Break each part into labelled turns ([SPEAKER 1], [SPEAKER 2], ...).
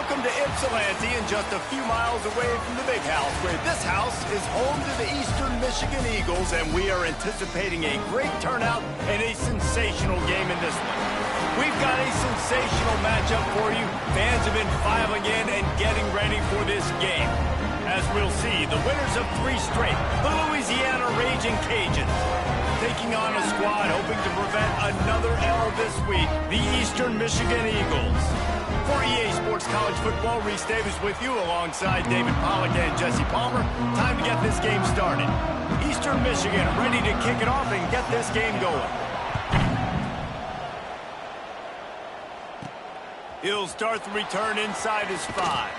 [SPEAKER 1] Welcome to Ypsilanti, and just a few miles away from the big house, where this house is home to the Eastern Michigan Eagles, and we are anticipating a great turnout and a sensational game in this one. We've got a sensational matchup for you. Fans have been filing in and getting ready for this game. As we'll see, the winners of 3 straight, the Louisiana Raging Cajuns, taking on a squad hoping to prevent another L this week, the Eastern Michigan Eagles. For EA Sports College Football, Reese Davis with you alongside David Pollack and Jesse Palmer. Time to get this game started. Eastern Michigan ready to kick it off and get this game going. He'll start the return inside his 5.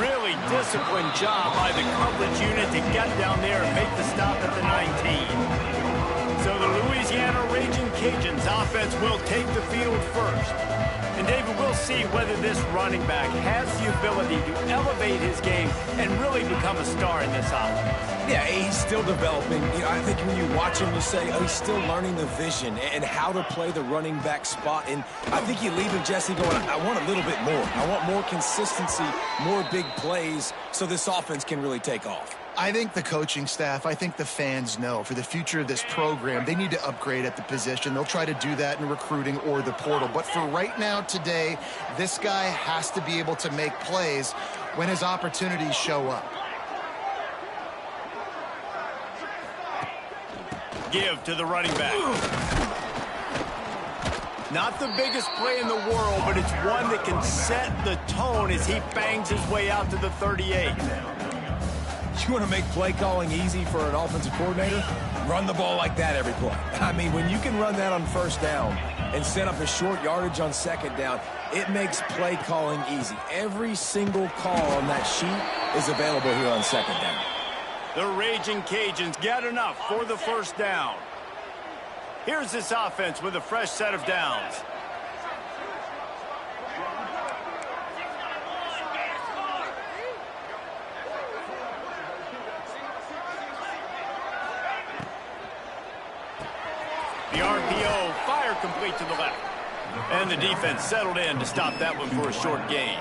[SPEAKER 1] Really disciplined job by the coverage unit to get down there and make the stop at the 19. So the Louisiana Raging Cajuns offense will take the field first. And David, we'll see whether this running back has the ability to elevate his game and really become a star in this offense.
[SPEAKER 2] Yeah, he's still developing. I think when you watch him, you say, oh, he's still learning the vision and how to play the running back spot. And I think you leave him, Jesse, going, I want a little bit more. I want more consistency, more big plays so this offense can really take off.
[SPEAKER 3] I think the coaching staff, I think the fans know for the future of this program, they need to upgrade at the position. They'll try to do that in recruiting or the portal. But for right now, today, this guy has to be able to make plays when his opportunities show up.
[SPEAKER 1] Give to the running back. Not the biggest play in the world, but it's one that can set the tone as he bangs his way out to the 38.
[SPEAKER 2] You want to make play calling easy for an offensive coordinator? Run the ball like that every play. I mean, when you can run that on first down and set up a short yardage on second down, it makes play calling easy. Every single call on that sheet is available here on second down.
[SPEAKER 1] The Raging Cajuns get enough for the first down. Here's this offense with a fresh set of downs. The RPO, fire complete to the left. And the defense settled in to stop that one for a short gain.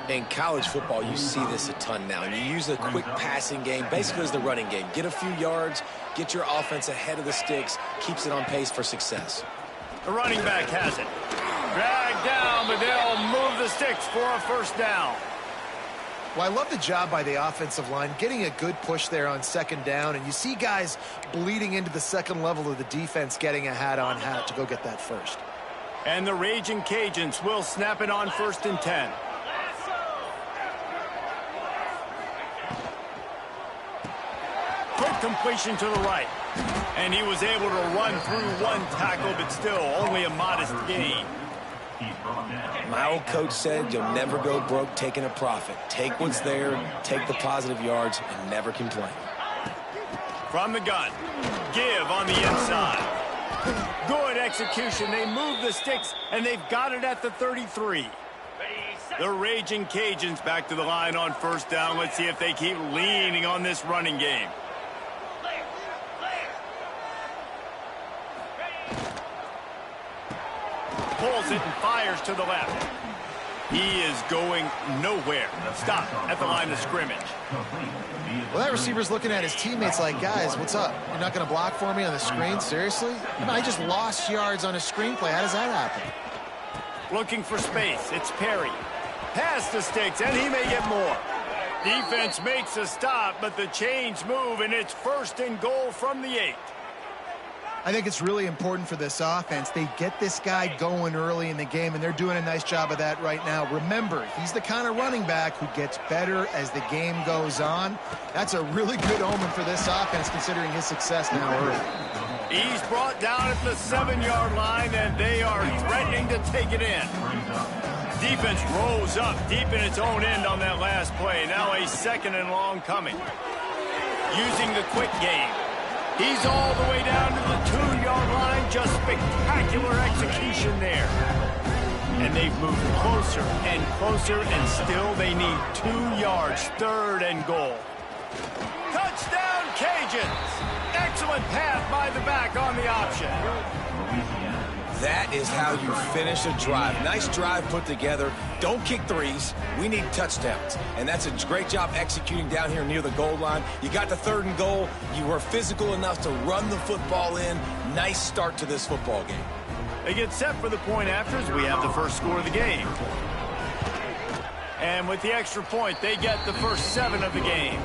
[SPEAKER 2] In college football, you see this a ton now. And you use a quick passing game, basically as the running game. Get a few yards, get your offense ahead of the sticks, keeps it on pace for success.
[SPEAKER 1] The running back has it. Dragged down, but they'll move the sticks for a first down.
[SPEAKER 3] Well, I love the job by the offensive line, getting a good push there on second down, and you see guys bleeding into the second level of the defense, getting a hat-on-hat to go get that first.
[SPEAKER 1] And the Raging Cajuns will snap it on 1st and 10. Quick completion to the right. And he was able to run through one tackle, but still only a modest gain.
[SPEAKER 2] My old coach said you'll never go broke taking a profit. Take what's there, take the positive yards, and never complain.
[SPEAKER 1] From the gun, give on the inside. Good execution. They move the sticks, and they've got it at the 33. The Raging Cajuns back to the line on first down. Let's see if they keep leaning on this running game. Pulls it and fires to the left. He is going nowhere. Stop at the line of scrimmage.
[SPEAKER 3] Well, that receiver's looking at his teammates like, guys, what's up? You're not going to block for me on the screen? Seriously? I just lost yards on a screenplay. How does that happen?
[SPEAKER 1] Looking for space. It's Perry. Past the sticks, and he may get more. Defense makes a stop, but the chains move, and it's 1st and goal from the 8.
[SPEAKER 3] I think it's really important for this offense. They get this guy going early in the game, and they're doing a nice job of that right now. Remember, he's the kind of running back who gets better as the game goes on. That's a really good omen for this offense, considering his success now early.
[SPEAKER 1] He's brought down at the 7-yard line, and they are threatening to take it in. Defense rolls up deep in its own end on that last play. Now a 2nd and long coming. Using the quick game. He's all the way down to the 2-yard line. Just spectacular execution there. And they've moved closer and closer, and still they need 2 yards. 3rd and goal. Touchdown, Cajuns! Excellent pass by the back on the option.
[SPEAKER 2] That is how you finish a drive. Nice drive put together. Don't kick threes. We need touchdowns. And that's a great job executing down here near the goal line. You got the 3rd and goal. You were physical enough to run the football in. Nice start to this football game.
[SPEAKER 1] They get set for the point afters. We have the first score of the game. And with the extra point, they get the first 7 of the game.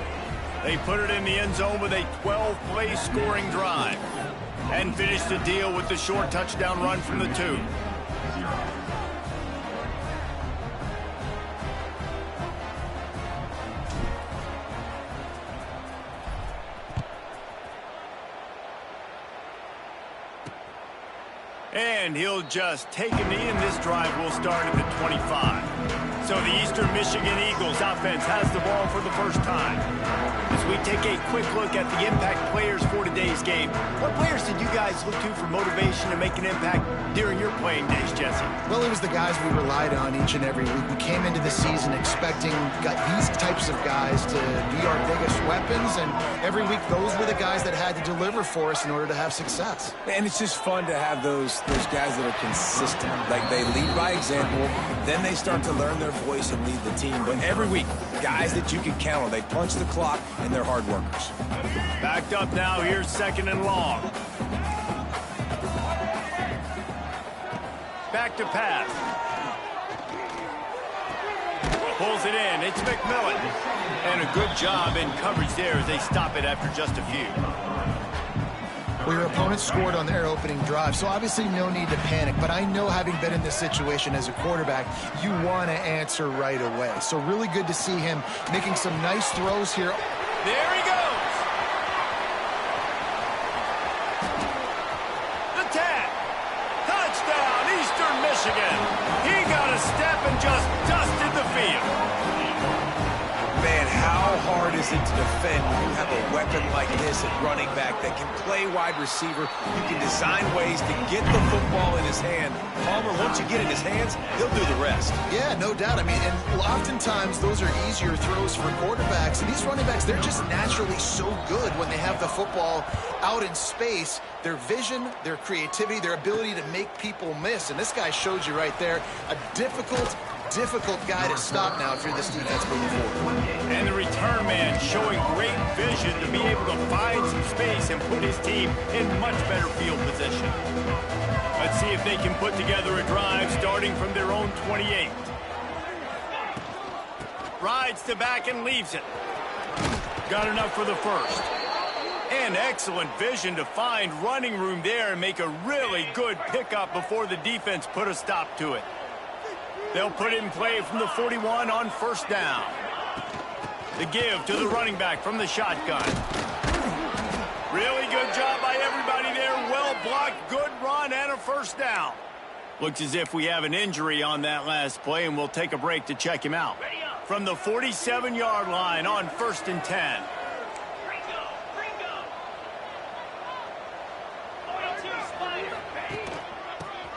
[SPEAKER 1] They put it in the end zone with a 12-play scoring drive. And finish the deal with the short touchdown run from the 2. And he'll just take a knee, and this drive will start at the 25. So the Eastern Michigan Eagles offense has the ball for the first time. As we take a quick look at the impact players for today's game, what players did you guys look to for motivation to make an impact during your playing days, Jesse?
[SPEAKER 3] Well, it was the guys we relied on each and every week. We came into the season expecting these types of guys to be our biggest weapons, and every week those were the guys that had to deliver for us in order to have success.
[SPEAKER 2] And it's just fun to have those guys that are consistent. Like, they lead by example, then they start to learn their voice and lead the team. But every week, guys that you can count on. They punch the clock, and they're hard workers.
[SPEAKER 1] Backed up now. Here's 2nd and long. Back to pass. Pulls it in. It's McMillan. And a good job in coverage there as they stop it after just a few.
[SPEAKER 3] Well, your opponent scored on their opening drive, so obviously no need to panic. But I know, having been in this situation as a quarterback, you want to answer right away. So really good to see him making some nice throws here.
[SPEAKER 1] There he goes. The tag. Touchdown, Eastern Michigan. He got a step and just dusted the field.
[SPEAKER 2] Man, how hard is it to defend when you have a weapon like this at running back that can play wide receiver? You can design ways to get the football in his hand. Palmer, once you get it in his hands, he'll do the rest.
[SPEAKER 3] Yeah, no doubt. I mean, and oftentimes those are easier throws for quarterbacks. And these running backs, they're just naturally so good when they have the football out in space. Their vision, their creativity, their ability to make people miss. And this guy showed you right there, a difficult guy to stop now if you're this defense moving forward.
[SPEAKER 1] And the return man showing great vision to be able to find some space and put his team in much better field position. Let's see if they can put together a drive starting from their own 28. Rides to back and leaves it. Got enough for the first. And excellent vision to find running room there and make a really good pickup before the defense put a stop to it. They'll put it in play from the 41 on 1st down. The give to the running back from the shotgun. Really good job by everybody there. Well blocked, good run, and a 1st down. Looks as if we have an injury on that last play, and we'll take a break to check him out. From the 47-yard line on 1st and 10.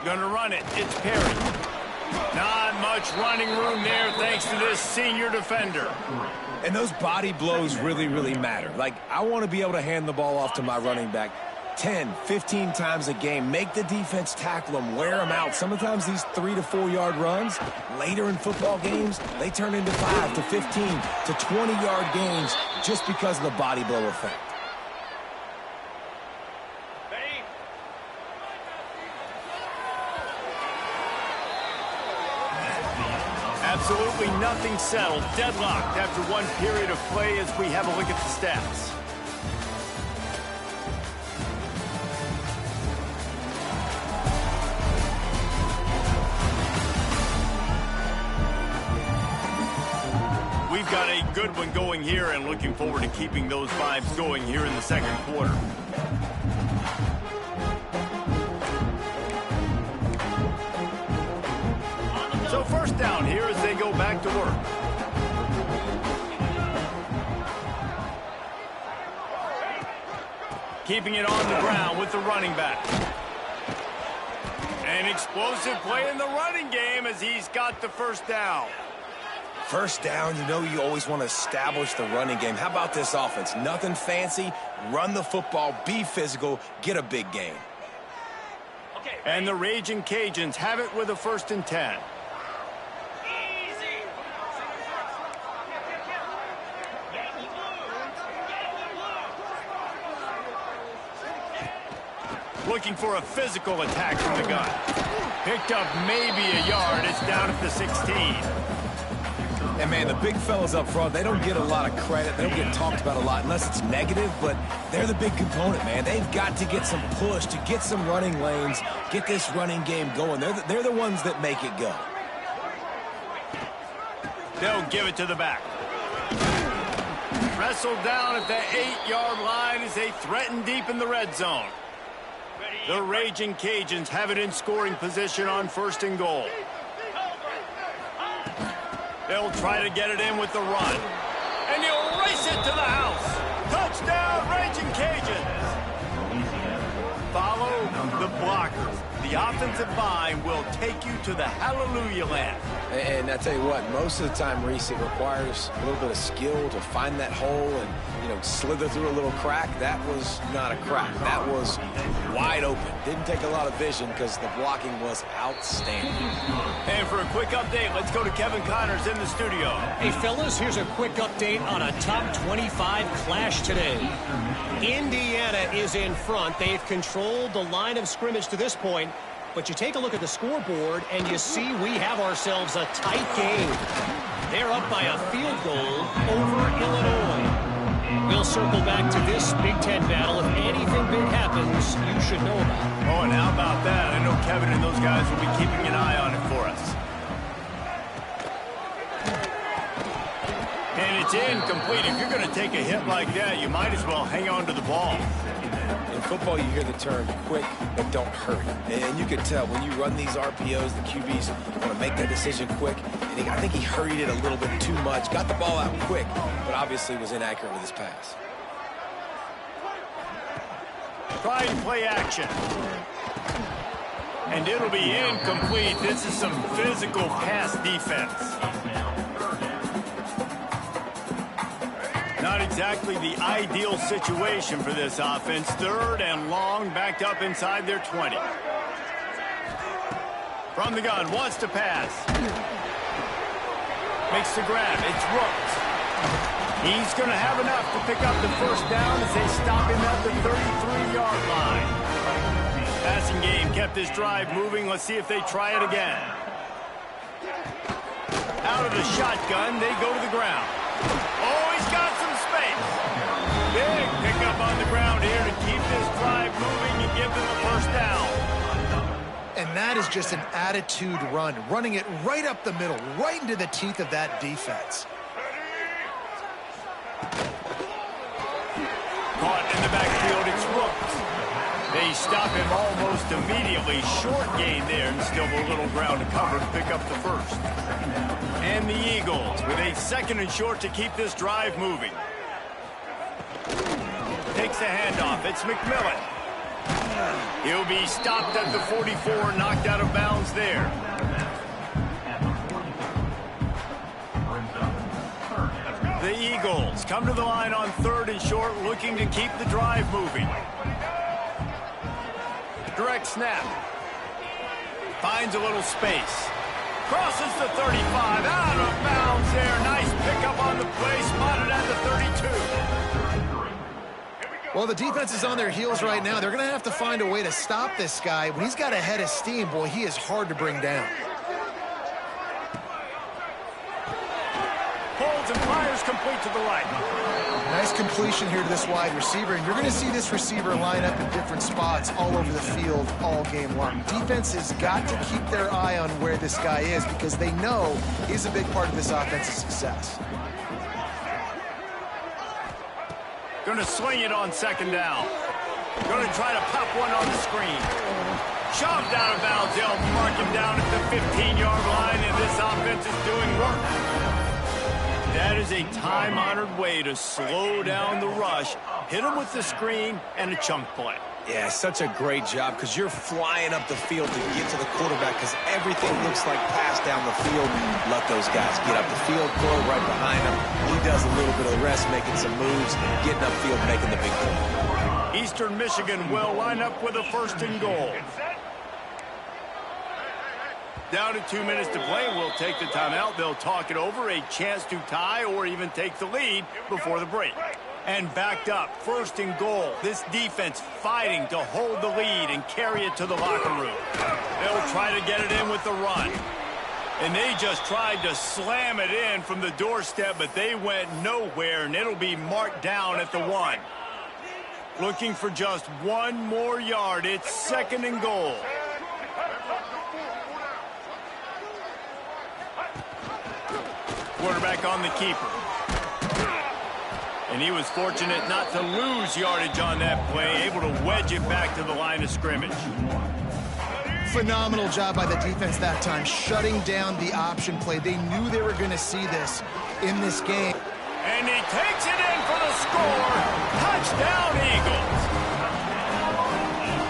[SPEAKER 1] Gonna run it. It's Perry. Not much running room there thanks to this senior defender.
[SPEAKER 2] And those body blows really, really matter. Like, I want to be able to hand the ball off to my running back 10, 15 times a game. Make the defense tackle them, wear them out. Sometimes these 3 to 4 yard runs, later in football games, they turn into 5 to 15 to 20 yard gains just because of the body blow effect.
[SPEAKER 1] Absolutely nothing settled. Deadlocked after one period of play as we have a look at the stats. We've got a good one going here and looking forward to keeping those vibes going here in the 2nd quarter. So 1st down here as they go back to work. Keeping it on the ground with the running back. An explosive play in the running game as he's got the 1st down.
[SPEAKER 2] 1st down, you know you always want to establish the running game. How about this offense? Nothing fancy. Run the football, be physical, get a big gain.
[SPEAKER 1] Okay, And the Raging Cajuns have it with a 1st and 10. Looking for a physical attack from the gun. Picked up maybe a yard. It's down at the 16.
[SPEAKER 2] And, man, the big fellas up front, they don't get a lot of credit. They don't get talked about a lot unless it's negative, but they're the big component, man. They've got to get some push, to get some running lanes, get this running game going. They're the ones that make it go.
[SPEAKER 1] They'll give it to the back. Wrestled down at the 8-yard line as they threaten deep in the red zone. The Raging Cajuns have it in scoring position on 1st and goal. They'll try to get it in with the run. And he'll race it to the house. Touchdown, Raging Cajuns. Follow the blockers. The offensive line will take you to the hallelujah land.
[SPEAKER 2] And I tell you what, most of the time, Reese, it requires a little bit of skill to find that hole and, slither through a little crack. That was not a crack. That was wide open. Didn't take a lot of vision because the blocking was outstanding.
[SPEAKER 1] And for a quick update, let's go to Kevin Connors in the studio.
[SPEAKER 4] Hey, fellas, here's a quick update on a top 25 clash today. Indiana is in front. They've controlled the line of scrimmage to this point. But you take a look at the scoreboard, and you see we have ourselves a tight game. They're up by a field goal over Illinois. We'll circle back to this Big Ten battle. If anything big happens, you should know about it.
[SPEAKER 1] Oh, and how about that? I know Kevin and those guys will be keeping an eye on it for us. And it's incomplete. If you're going to take a hit like that, you might as well hang on to the ball.
[SPEAKER 2] In football, you hear the term quick, but don't hurry. And you can tell when you run these RPOs, the QBs want to make that decision quick. And I think he hurried it a little bit too much, got the ball out quick, but obviously was inaccurate with his pass.
[SPEAKER 1] Try and play action. And it'll be incomplete. This is some physical pass defense. Not exactly the ideal situation for this offense. 3rd and long, backed up inside their 20. From the gun, wants to pass. Makes the grab. It's Rooks. He's going to have enough to pick up the 1st down as they stop him at the 33-yard line. Passing game kept this drive moving. Let's see if they try it again. Out of the shotgun, they go to the ground. Oh, he's got some space. Big pickup on the ground here to keep this drive moving and give them the 1st down.
[SPEAKER 3] And that is just an attitude run, running it right up the middle, right into the teeth of that defense.
[SPEAKER 1] Caught in the backfield, it's Rooks. They stop him almost immediately. Short gain there, and still a little ground to cover to pick up the 1st. And the Eagles with a 2nd and short to keep this drive moving. Takes the handoff. It's McMillan. He'll be stopped at the 44, knocked out of bounds there. The Eagles come to the line on 3rd and short, looking to keep the drive moving. Direct snap. Finds a little space. Crosses the 35, out of bounds there. Nice pickup on the play, spotted at the 32.
[SPEAKER 3] Well, the defense is on their heels right now. They're going to have to find a way to stop this guy. When he's got a head of steam, boy, he is hard to bring down.
[SPEAKER 1] Holds and fires complete to the right.
[SPEAKER 3] Nice completion here to this wide receiver, and you're going to see this receiver line up in different spots all over the field all game long. Defense has got to keep their eye on where this guy is because they know he's a big part of this offensive success.
[SPEAKER 1] Going to swing it on 2nd down. Going to try to pop one on the screen. Shoved out of bounds. They'll mark him down at the 15-yard line, and this offense is doing work. That is a time-honored way to slow down the rush, hit him with the screen, and a chunk play.
[SPEAKER 2] Yeah, such a great job because you're flying up the field to get to the quarterback because everything looks like pass down the field. Let those guys get up the field, throw right behind him. He does a little bit of the rest, making some moves, getting upfield, making the big play.
[SPEAKER 1] Eastern Michigan will line up with a 1st and goal. Down to 2 minutes to play. We'll take the timeout. They'll talk it over. A chance to tie or even take the lead before the break. And backed up, 1st and goal. This defense fighting to hold the lead and carry it to the locker room. They'll try to get it in with the run. And they just tried to slam it in from the doorstep, but they went nowhere, and it'll be marked down at the 1. Looking for just 1 more yard. It's 2nd and goal. Quarterback on the keeper. And he was fortunate not to lose yardage on that play, able to wedge it back to the line of scrimmage.
[SPEAKER 3] Phenomenal job by the defense that time, shutting down the option play. They knew they were going to see this in this game.
[SPEAKER 1] And he takes it in for the score. Touchdown, Eagles.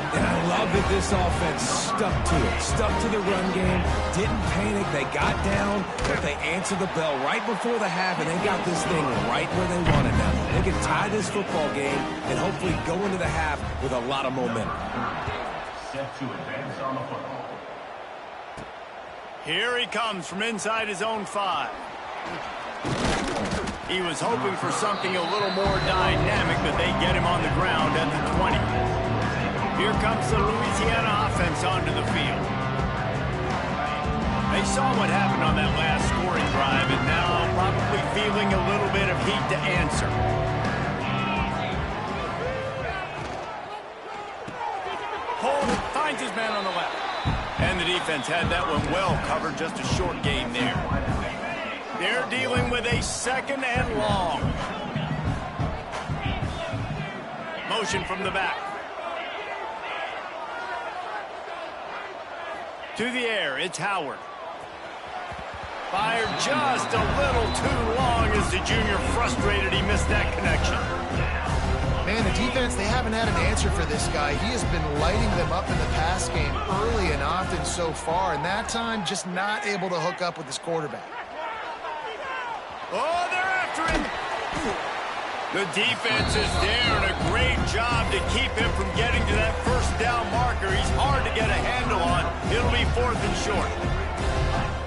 [SPEAKER 2] And I love that this offense stuck to it, stuck to the run game, didn't panic. They got down, but they answered the bell right before the half, and they got this thing right where they wanted now. They can tie this football game and hopefully go into the half with a lot of momentum.
[SPEAKER 5] Set to advance on the football.
[SPEAKER 1] Here he comes from inside his own 5. He was hoping for something a little more dynamic, but they get him on the ground at the 20. Here comes the Louisiana offense onto the field. They saw what happened on that last scoring drive, and now probably feeling a little bit of heat to answer. Hold, finds his man on the left. And the defense had that one well covered, just a short gain there. They're dealing with a 2nd and long. Motion from the back. To the air, it's Howard. Fired just a little too long as the junior frustrated he missed that connection.
[SPEAKER 3] Man, the defense, they haven't had an answer for this guy. He has been lighting them up in the pass game early and often so far, and that time just not able to hook up with his quarterback.
[SPEAKER 1] Oh, they're after him. The defense is there, and a great job to keep him from getting to that 1st down marker. He's hard to get a handle on. It'll be 4th and short.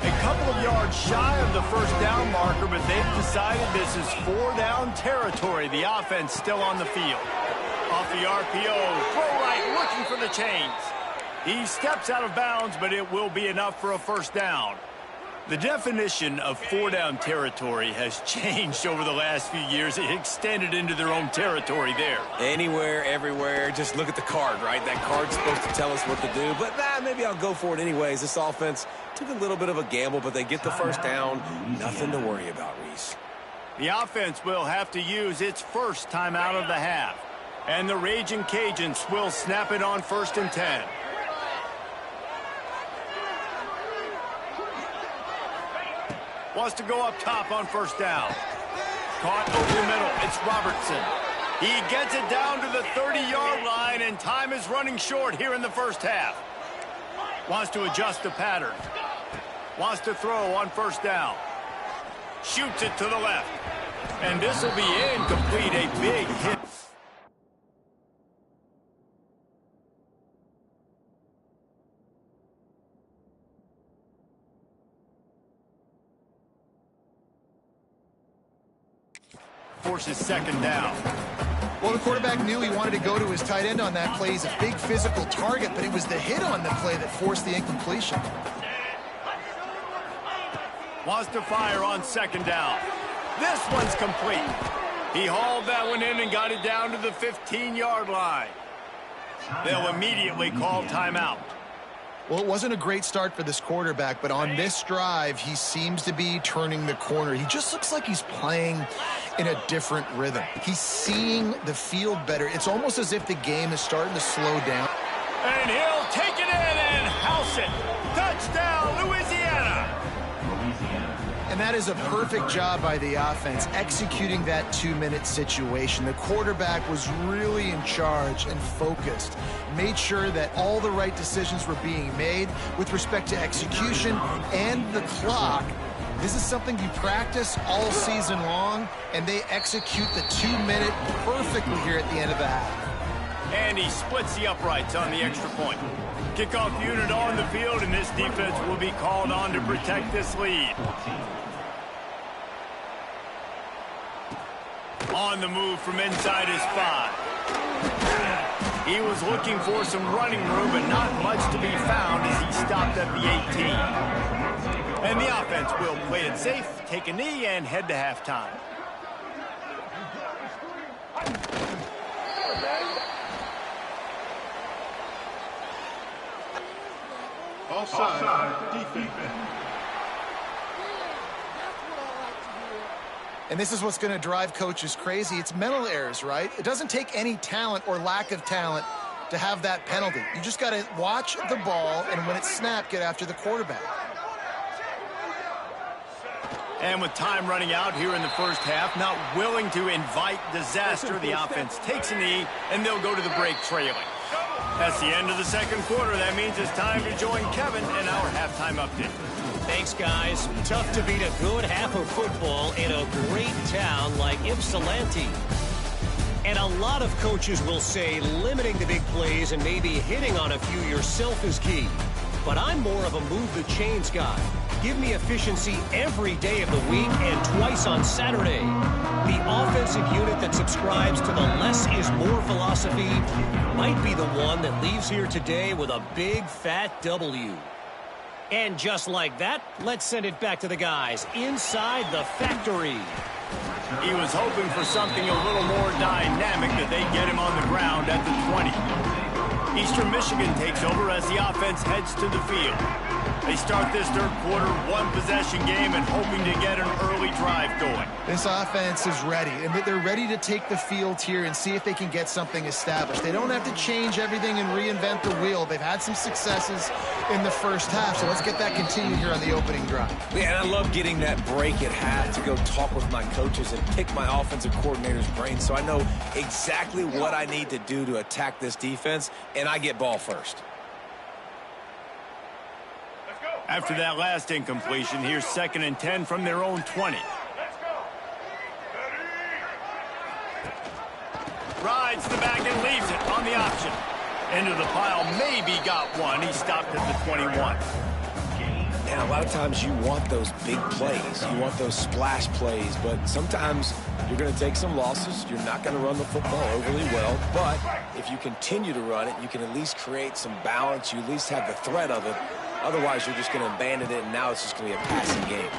[SPEAKER 1] A couple of yards shy of the 1st down marker, but they've decided this is 4-down territory. The offense still on the field. Off the RPO, throw right, looking for the chains. He steps out of bounds, but it will be enough for a 1st down. The definition of 4-down territory has changed over the last few years. It extended into their own territory there.
[SPEAKER 2] Anywhere, everywhere, just look at the card, right? That card's supposed to tell us what to do, but maybe I'll go for it anyways. This offense took a little bit of a gamble, but they get the 1st down. Nothing to worry about, Reese.
[SPEAKER 1] The offense will have to use its 1st timeout of the half. And the Raging Cajuns will snap it on 1st and 10. Wants to go up top on 1st down. Caught over the middle. It's Robertson. He gets it down to the 30-yard line, and time is running short here in the 1st half. Wants to adjust the pattern. Wants to throw on 1st down. Shoots it to the left. And this will be incomplete. A big hit. Forces 2nd down.
[SPEAKER 3] Well, the quarterback knew he wanted to go to his tight end on that play. He's a big physical target, but it was the hit on the play that forced the incompletion.
[SPEAKER 1] Wants to fire on 2nd down. This one's complete. He hauled that one in and got it down to the 15-yard line. They'll immediately call timeout.
[SPEAKER 3] Well, it wasn't a great start for this quarterback, but on this drive, he seems to be turning the corner. He just looks like he's playing in a different rhythm. He's seeing the field better. It's almost as if the game is starting to slow down.
[SPEAKER 1] And he'll take it in and house it. Touchdown, Louisiana.
[SPEAKER 3] And that is a perfect job by the offense, executing that 2-minute situation. The quarterback was really in charge and focused, made sure that all the right decisions were being made with respect to execution and the clock. This is something you practice all season long, and they execute the 2-minute perfectly here at the end of the half.
[SPEAKER 1] And he splits the uprights on the extra point. Kickoff unit on the field, and this defense will be called on to protect this lead. On the move from inside his 5. He was looking for some running room, but not much to be found as he stopped at the 18. And the offense will play it safe, take a knee, and head to halftime.
[SPEAKER 5] Offside defense.
[SPEAKER 3] And this is what's going to drive coaches crazy. It's mental errors, right? It doesn't take any talent or lack of talent to have that penalty. You just got to watch the ball, and when it's snapped, get after the quarterback.
[SPEAKER 1] And with time running out here in the first half, not willing to invite disaster, the offense takes a knee, and they'll go to the break trailing. That's the end of the second quarter. That means it's time to join Kevin in our halftime update.
[SPEAKER 4] Thanks, guys. Tough to beat a good half of football in a great town like Ypsilanti. And a lot of coaches will say limiting the big plays and maybe hitting on a few yourself is key. But I'm more of a move the chains guy. Give me efficiency every day of the week and twice on Saturday. The offensive unit that subscribes to the less is more philosophy might be the one that leaves here today with a big fat W. And just like that, let's send it back to the guys inside the factory.
[SPEAKER 1] He was hoping for something a little more dynamic, that they get him on the ground at the 20. Eastern Michigan takes over as the offense heads to the field. They start this third quarter one-possession game and hoping to get an early drive going.
[SPEAKER 3] This offense is ready, and they're ready to take the field here and see if they can get something established. They don't have to change everything and reinvent the wheel. They've had some successes in the first half, so let's get that continued here on the opening drive.
[SPEAKER 2] Yeah, and I love getting that break at half to go talk with my coaches and pick my offensive coordinator's brain so I know exactly what I need to do to attack this defense, and I get ball first.
[SPEAKER 1] After that last incompletion, here's 2nd and 10 from their own 20. Rides the back and leaves it on the option. Into the pile, maybe got one. He stopped at the 21.
[SPEAKER 2] And a lot of times you want those big plays. You want those splash plays, but sometimes you're going to take some losses. You're not going to run the football overly well, but if you continue to run it, you can at least create some balance. You at least have the threat of it. Otherwise, you're just going to abandon it, and now it's just going to be a passing game.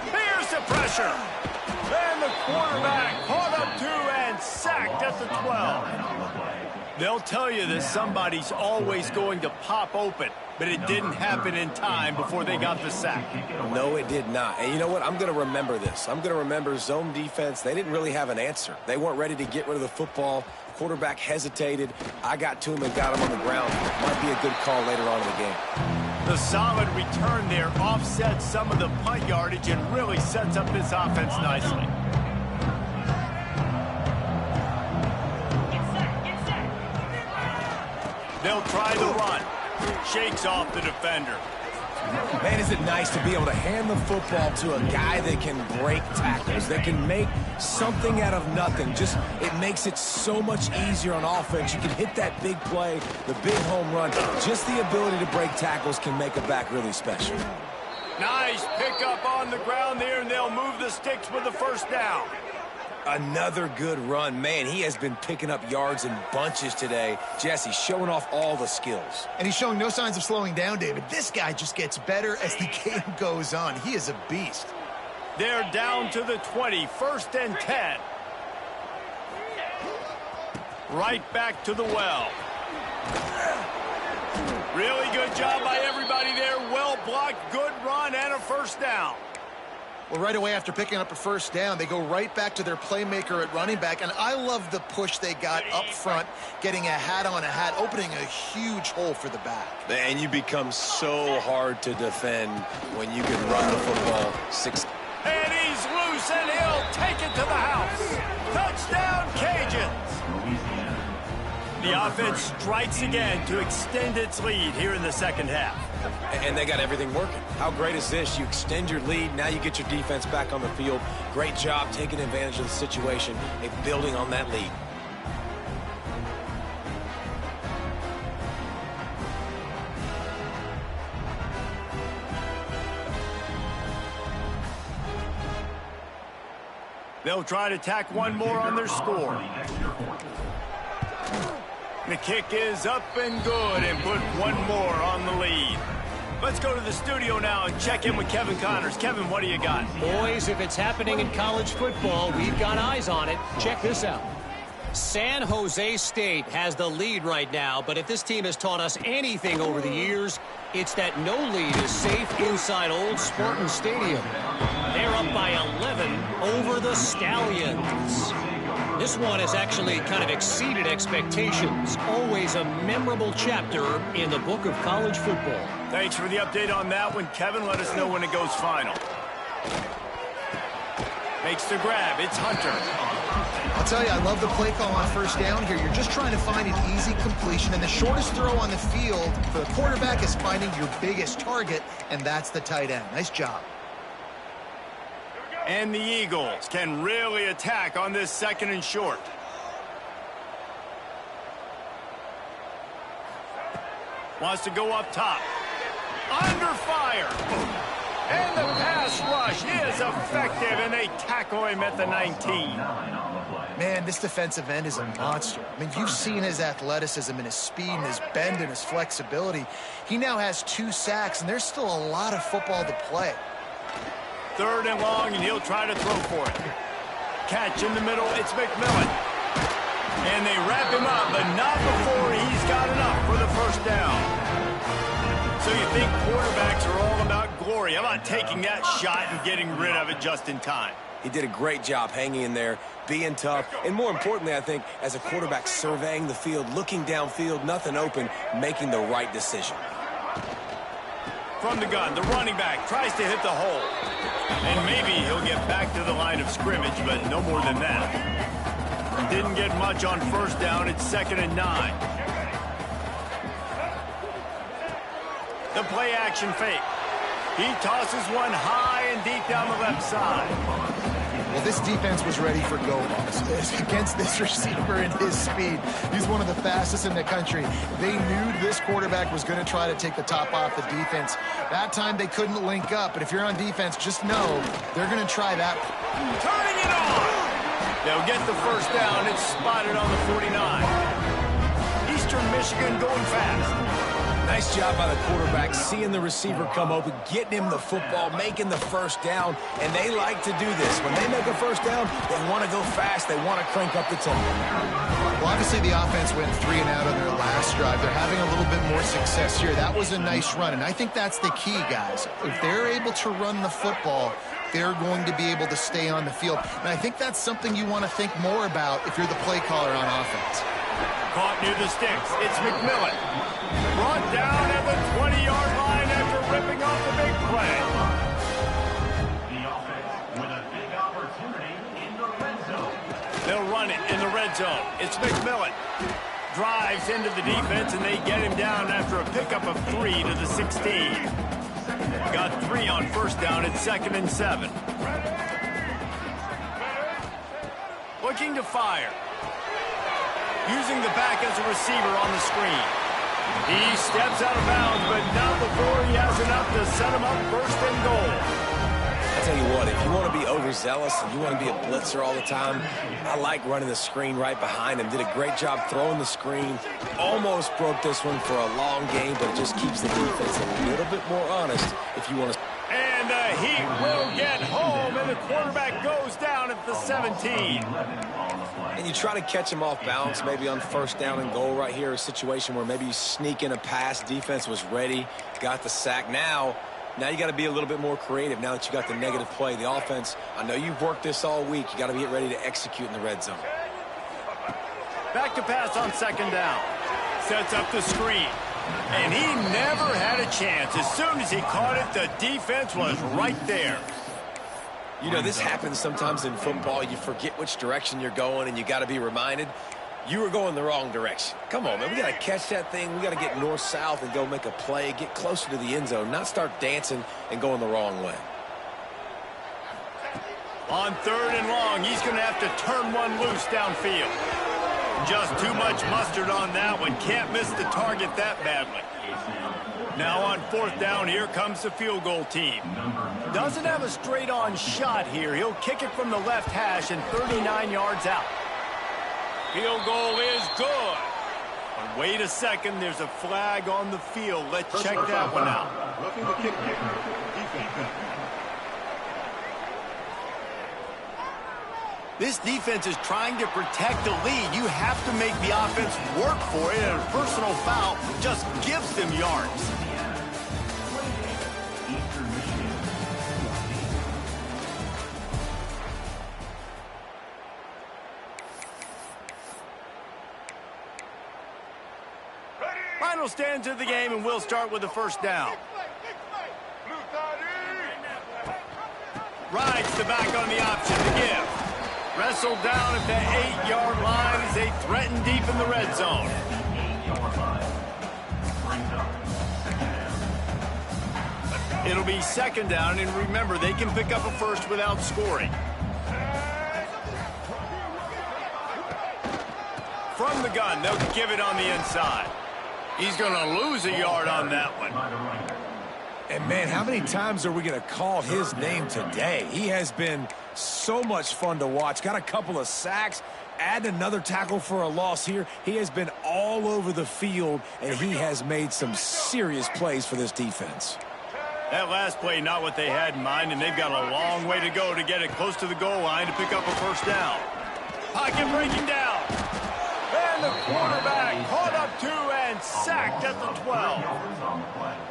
[SPEAKER 1] Here's the pressure. And the quarterback caught up to and sacked at the 12. They'll tell you that somebody's always going to pop open, but it didn't happen in time before they got the sack.
[SPEAKER 2] No, it did not. And you know what? I'm going to remember this. I'm going to remember zone defense. They didn't really have an answer. They weren't ready to get rid of the football. Quarterback hesitated. I got to him and got him on the ground. Might be a good call later on in the game.
[SPEAKER 1] The solid return there offsets some of the punt yardage and really sets up this offense nicely. They'll try the run. Shakes off the defender.
[SPEAKER 2] Man, is it nice to be able to hand the football to a guy that can break tackles, that can make something out of nothing. Just, it makes it so much easier on offense. You can hit that big play, the big home run. Just the ability to break tackles can make a back really special.
[SPEAKER 1] Nice pickup on the ground there, and they'll move the sticks with the first down.
[SPEAKER 2] Another good run. Man, he has been picking up yards in bunches today. Jesse showing off all the skills.
[SPEAKER 3] And he's showing no signs of slowing down, David. This guy just gets better as the game goes on. He is a beast.
[SPEAKER 1] They're down to the 20, 1st and 10. Right back to the well. Really good job by everybody there. Well blocked, good run, and a first down.
[SPEAKER 3] Well, right away after picking up a first down, they go right back to their playmaker at running back. And I love the push they got up front, getting a hat on a hat, opening a huge hole for the back.
[SPEAKER 2] And you become so hard to defend when you can run the football.
[SPEAKER 1] And he's loose, and he'll take it to the house. Touchdown, Cajuns. The offense strikes again to extend its lead here in the second half.
[SPEAKER 2] And they got everything working. How great is this? You extend your lead. Now you get your defense back on the field. Great job taking advantage of the situation and building on that lead.
[SPEAKER 1] They'll try to tack one more on their score. The kick is up and good and put one more on the lead. Let's go to the studio now and check in with Kevin Connors. Kevin, what do you got?
[SPEAKER 4] Boys, if it's happening in college football, we've got eyes on it. Check this out. San Jose State has the lead right now, but if this team has taught us anything over the years, it's that no lead is safe inside Old Spartan Stadium. They're up by 11 over the Stallions. This one has actually kind of exceeded expectations. Always a memorable chapter in the book of college football.
[SPEAKER 1] Thanks for the update on that one, Kevin. Let us know when it goes final. Makes the grab. It's Hunter.
[SPEAKER 3] I'll tell you, I love the play call on first down here. You're just trying to find an easy completion, and the shortest throw on the field for the quarterback is finding your biggest target, and that's the tight end. Nice job.
[SPEAKER 1] And the Eagles can really attack on this 2nd and short. Wants to go up top. Under fire. And the pass rush is effective, and they tackle him at the 19.
[SPEAKER 3] Man, this defensive end is a monster. I mean, you've seen his athleticism and his speed and his bend and his flexibility. He now has 2 sacks, and there's still a lot of football to play.
[SPEAKER 1] 3rd and long, and he'll try to throw for it. Catch in the middle, it's McMillan. And they wrap him up, but not before he's got enough for the first down. So you think quarterbacks are all about glory. How about taking that shot and getting rid of it just in time?
[SPEAKER 2] He did a great job hanging in there, being tough, and more importantly, I think, as a quarterback surveying the field, looking downfield, nothing open, making the right decision.
[SPEAKER 1] From the gun, the running back tries to hit the hole. And maybe he'll get back to the line of scrimmage, but no more than that. Didn't get much on first down. It's 2nd and 9. The play action fake. He tosses one high and deep down the left side.
[SPEAKER 3] Well, this defense was ready for go-balls against this receiver and his speed. He's one of the fastest in the country. They knew this quarterback was going to try to take the top off the defense. That time they couldn't link up, but if you're on defense, just know they're going to try that.
[SPEAKER 1] Turning it on! They'll get the first down. It's spotted on the 49. Eastern Michigan going fast.
[SPEAKER 2] Nice job by the quarterback, seeing the receiver come open, getting him the football, making the first down, and they like to do this. When they make a first down, they want to go fast. They want to crank up the tempo.
[SPEAKER 3] Well, obviously the offense went 3 and out on their last drive. They're having a little bit more success here. That was a nice run, and I think that's the key, guys. If they're able to run the football, they're going to be able to stay on the field. And I think that's something you want to think more about if you're the play caller on offense.
[SPEAKER 1] Caught near the sticks. It's McMillan. Brought down at the 20-yard line after ripping off the big play.
[SPEAKER 5] The offense with a big opportunity in the red zone.
[SPEAKER 1] They'll run it in the red zone. It's McMillan. Drives into the defense, and they get him down after a pickup of 3 to the 16. Got 3 on first down at 2nd and 7. Looking to fire. Using the back as a receiver on the screen. He steps out of bounds, but not before he has enough to set him up 1st and goal.
[SPEAKER 2] I tell you what, if you want to be overzealous and you want to be a blitzer all the time, I like running the screen right behind him. Did a great job throwing the screen. Almost broke this one for a long game, but it just keeps the defense a little bit more honest if you want to.
[SPEAKER 1] And the Heat will get home, and the quarterback goes down at the 17.
[SPEAKER 2] And you try to catch him off balance, maybe on 1st down and goal right here, a situation where maybe you sneak in a pass, defense was ready, got the sack. Now you got to be a little bit more creative now that you got the negative play. The offense, I know you've worked this all week. You got to get ready to execute in the red zone.
[SPEAKER 1] Back to pass on 2nd down. Sets up the screen. And he never had a chance. As soon as he caught it, the defense was right there.
[SPEAKER 2] You know, this happens sometimes in football. You forget which direction you're going, and you got to be reminded you were going the wrong direction. Come on, man. We got to catch that thing. We got to get north-south and go make a play, get closer to the end zone, not start dancing and going the wrong way.
[SPEAKER 1] On 3rd and long, he's going to have to turn one loose downfield. Just too much mustard on that one. Can't miss the target that badly. Now on 4th down, here comes the field goal team. Doesn't have a straight-on shot here. He'll kick it from the left hash and 39 yards out. Field goal is good. But wait a second, there's a flag on the field. Let's check that one out.
[SPEAKER 5] Looking to kick defense.
[SPEAKER 1] This defense is trying to protect the lead. You have to make the offense work for it, and a personal foul just gives them yards. Final stands of the game, and we'll start with the 1st down. Rides the back on the option to give. Wrestled down at the 8-yard line as they threaten deep in the red zone. It'll be 2nd down, and remember, they can pick up a first without scoring. From the gun, they'll give it on the inside. He's going to lose a yard on that one.
[SPEAKER 2] And, man, how many times are we going to call his name today? He has been so much fun to watch. Got a couple of sacks. Add another tackle for a loss here. He has been all over the field, and he has made some serious plays for this defense.
[SPEAKER 1] That last play, not what they had in mind, and they've got a long way to go to get it close to the goal line to pick up a 1st down. Pocket breaking down. And the quarterback caught up 2 and sacked at the 12.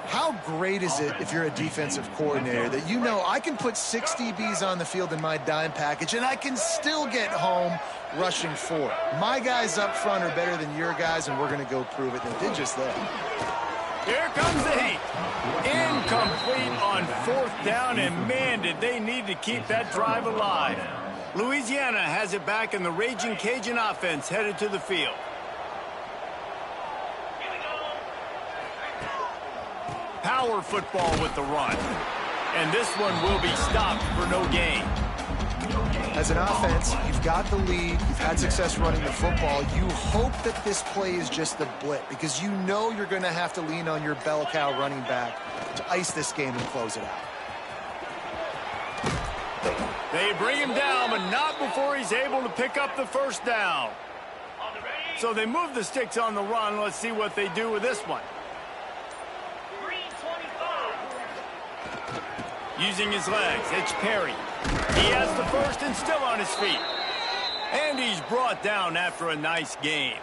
[SPEAKER 3] How great is it if you're a defensive coordinator that you know I can put 6 DBs on the field in my dime package and I can still get home rushing 4. My guys up front are better than your guys, and we're going to go prove it. They did just that.
[SPEAKER 1] Here comes the heat. Incomplete on 4th down, and man, did they need to keep that drive alive. Louisiana has it back, and the Raging Cajun offense headed to the field. Power football with the run. And this one will be stopped for no gain.
[SPEAKER 3] As an offense, you've got the lead. You've had success running the football. You hope that this play is just the blip, because you know you're going to have to lean on your bell cow running back to ice this game and close it out.
[SPEAKER 1] They bring him down, but not before he's able to pick up the 1st down. So they move the sticks on the run. Let's see what they do with this one. Using his legs, it's Perry. He has the 1st and still on his feet. And he's brought down after a nice game.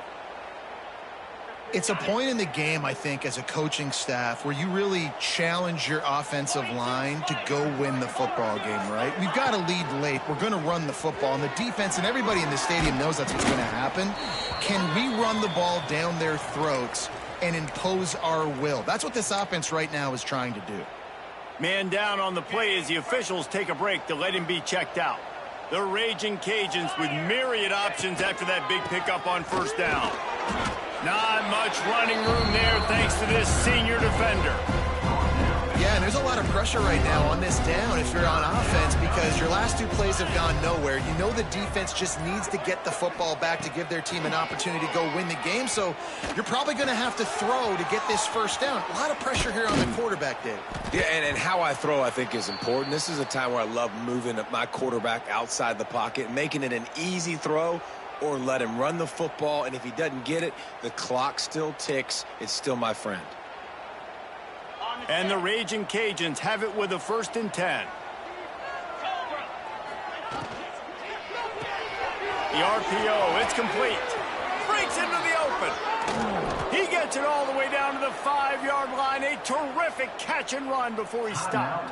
[SPEAKER 3] It's a point in the game, I think, as a coaching staff where you really challenge your offensive line to go win the football game, right? We've got to lead late. We're going to run the football. And the defense and everybody in the stadium knows that's what's going to happen. Can we run the ball down their throats and impose our will? That's what this offense right now is trying to do.
[SPEAKER 1] Man down on the play as the officials take a break to let him be checked out. The Raging Cajuns with myriad options after that big pickup on 1st down. Not much running room there thanks to this senior defender.
[SPEAKER 3] Yeah, and there's a lot of pressure right now on this down if you're on offense, because your last 2 plays have gone nowhere. You know the defense just needs to get the football back to give their team an opportunity to go win the game, so you're probably going to have to throw to get this 1st down. A lot of pressure here on the quarterback, Dave.
[SPEAKER 2] Yeah, and how I throw, I think, is important. This is a time where I love moving my quarterback outside the pocket, making it an easy throw, or let him run the football, and if he doesn't get it, the clock still ticks. It's still my friend.
[SPEAKER 1] And the Raging Cajuns have it with a 1st and 10. The RPO, it's complete. Breaks into the open. He gets it all the way down to the 5-yard line. A terrific catch and run before he stopped.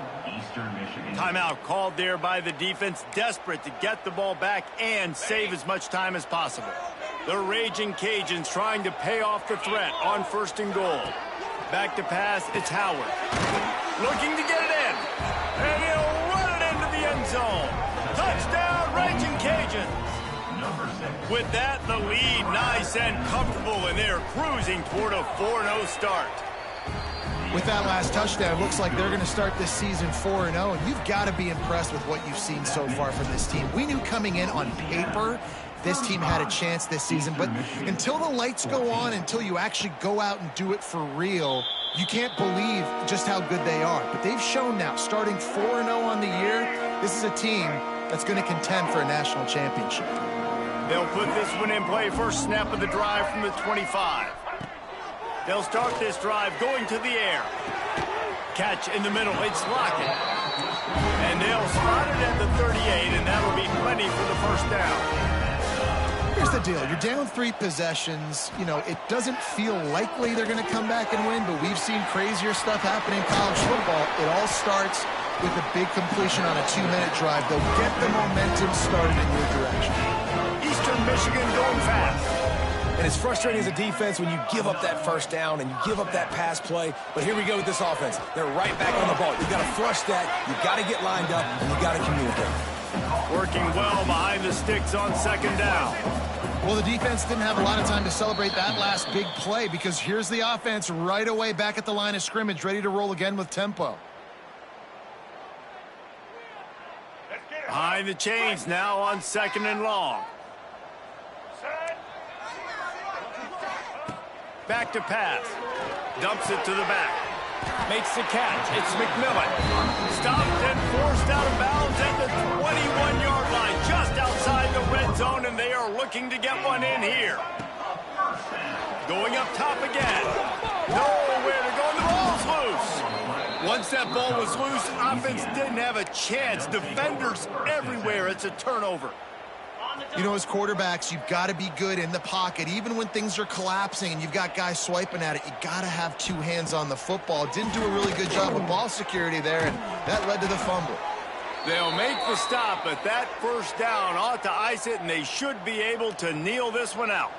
[SPEAKER 1] Timeout called there by the defense, desperate to get the ball back and save as much time as possible. The Raging Cajuns trying to pay off the threat on 1st and goal. Back to pass, it's Howard. Looking to get it in. And he'll run it into the end zone. Touchdown, Raging Cajuns. With that, the lead nice and comfortable, and they're cruising toward a 4-0 start.
[SPEAKER 3] With that last touchdown, looks like they're going to start this season 4-0, and you've got to be impressed with what you've seen so far from this team. We knew coming in on paper this team had a chance this season, but until the lights go on, until you actually go out and do it for real, you can't believe just how good they are. But they've shown now, starting 4-0 on the year, this is a team that's going to contend for a national championship.
[SPEAKER 1] They'll put this one in play. First snap of the drive from the 25. They'll start this drive going to the air. Catch in the middle. It's Lockett. And they'll spot it at the 38, and that'll be plenty for the first down.
[SPEAKER 3] Here's the deal. You're down 3 possessions. You know, it doesn't feel likely they're going to come back and win, but we've seen crazier stuff happen in college football. It all starts with a big completion on a 2-minute drive. They'll get the momentum started in your direction.
[SPEAKER 1] Eastern Michigan going fast.
[SPEAKER 2] And it's frustrating as a defense when you give up that first down and you give up that pass play. But here we go with this offense. They're right back on the ball. You've got to flush that. You've got to get lined up, and you've got to communicate.
[SPEAKER 1] Working well behind the sticks on second down.
[SPEAKER 3] Well, the defense didn't have a lot of time to celebrate that last big play because here's the offense right away back at the line of scrimmage, ready to roll again with tempo.
[SPEAKER 1] Behind the chains now on second and long. Back to pass. Dumps it to the back. Makes the catch. It's McMillan. Stopped and forced out of bounds at the 21-yard line, just outside the red zone, and they are looking to get one in here. Going up top again. Nowhere to go, and the ball's loose. Once that ball was loose, offense didn't have a chance. Defenders everywhere. It's a turnover.
[SPEAKER 3] You know, as quarterbacks, you've got to be good in the pocket. Even when things are collapsing and you've got guys swiping at it, you got to have 2 hands on the football. Didn't do a really good job of ball security there, and that led to the fumble.
[SPEAKER 1] They'll make the stop, but that first down ought to ice it, and they should be able to kneel this one out.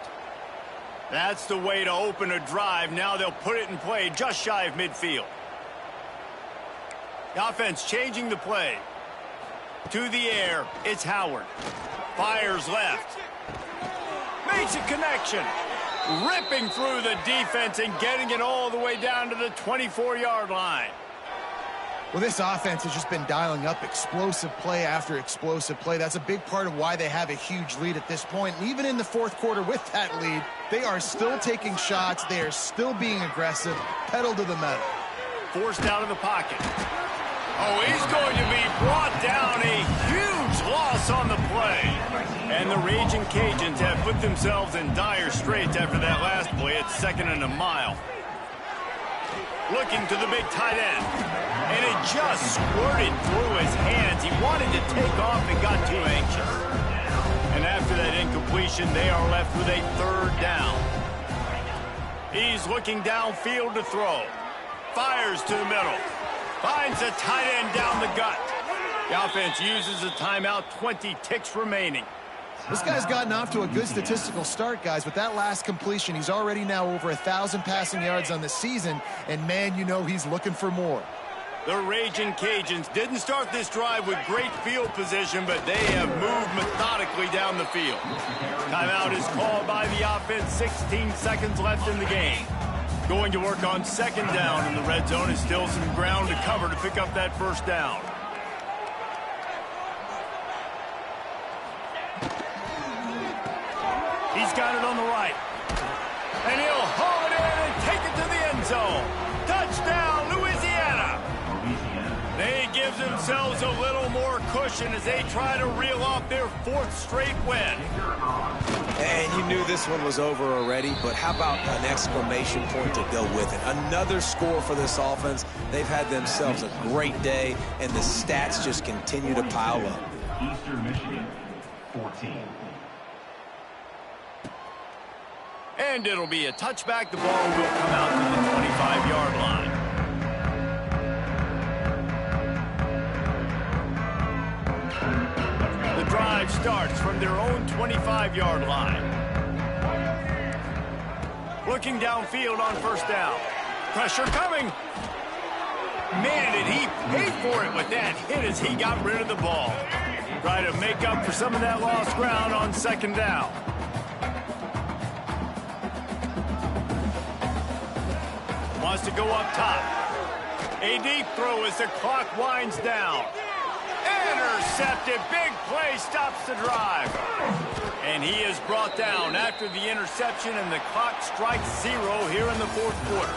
[SPEAKER 1] That's the way to open a drive. Now they'll put it in play just shy of midfield. The offense changing the play. To the air, it's Howard. Fires left. Makes a connection. Ripping through the defense and getting it all the way down to the 24-yard line.
[SPEAKER 3] Well, this offense has just been dialing up explosive play after explosive play. That's a big part of why they have a huge lead at this point. And even in the fourth quarter with that lead, they are still taking shots. They are still being aggressive. Pedal to the metal.
[SPEAKER 1] Forced out of the pocket. Oh, he's going to be brought down. A huge loss on the play. And the Raging Cajuns have put themselves in dire straits after that last play. It's second and a mile. Looking to the big tight end. And it just squirted through his hands. He wanted to take off and got too anxious. And after that incompletion, they are left with a third down. He's looking downfield to throw. Fires to the middle. Finds a tight end down the gut. The offense uses a timeout, 20 ticks remaining.
[SPEAKER 3] This guy's gotten off to a good statistical start, guys, but that last completion, he's already now over 1,000 passing yards on the season, and man, you know he's looking for more.
[SPEAKER 1] The Raging Cajuns didn't start this drive with great field position, but they have moved methodically down the field. Timeout is called by the offense, 16 seconds left in the game. Going to work on second down in the red zone, and still some ground to cover to pick up that first down. He's got it on the right. And he'll haul it in and take it to the end zone. Touchdown, Louisiana. They give themselves a little more cushion as they try to reel off their 4th straight win.
[SPEAKER 2] And you knew this one was over already, but how about an exclamation point to go with it? Another score for this offense. They've had themselves a great day, and the stats just continue to pile up.
[SPEAKER 5] Eastern Michigan, 14.
[SPEAKER 1] And it'll be a touchback. The ball will come out to the 25-yard line. The drive starts from their own 25-yard line. Looking downfield on first down. Pressure coming. Man, did he pay for it with that hit as he got rid of the ball. Try to make up for some of that lost ground on second down. Wants to go up top. A deep throw as the clock winds down. Intercepted. Big play stops the drive. And he is brought down after the interception, and the clock strikes 0 here in the fourth quarter.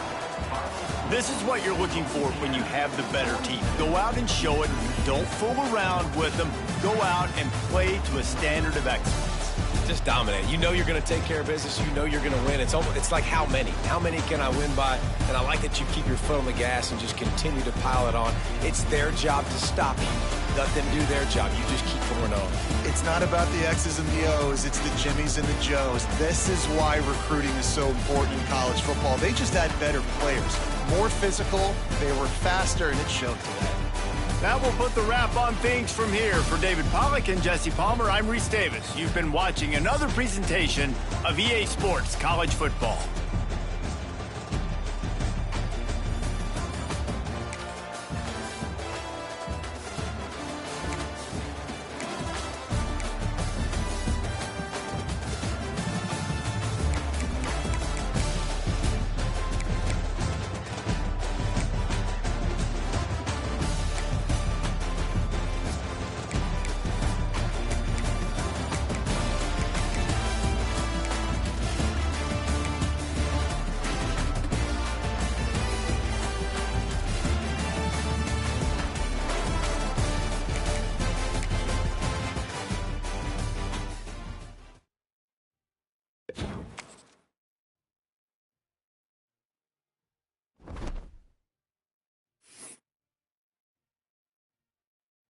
[SPEAKER 1] This is what you're looking for when you have the better team. Go out and show it. Don't fool around with them. Go out and play to a standard of excellence.
[SPEAKER 2] Just dominate. You know you're going to take care of business. You know you're going to win. It's like how many? How many can I win by? And I like that you keep your foot on the gas and just continue to pile it on. It's their job to stop you. Let them do their job. You just keep going on.
[SPEAKER 3] It's not about the X's and the O's. It's the Jimmies and the Joes. This is why recruiting is so important in college football. They just had better players. More physical. They were faster, and it showed today.
[SPEAKER 1] That will put the wrap on things from here. For David Pollack and Jesse Palmer, I'm Reese Davis. You've been watching another presentation of EA Sports College Football.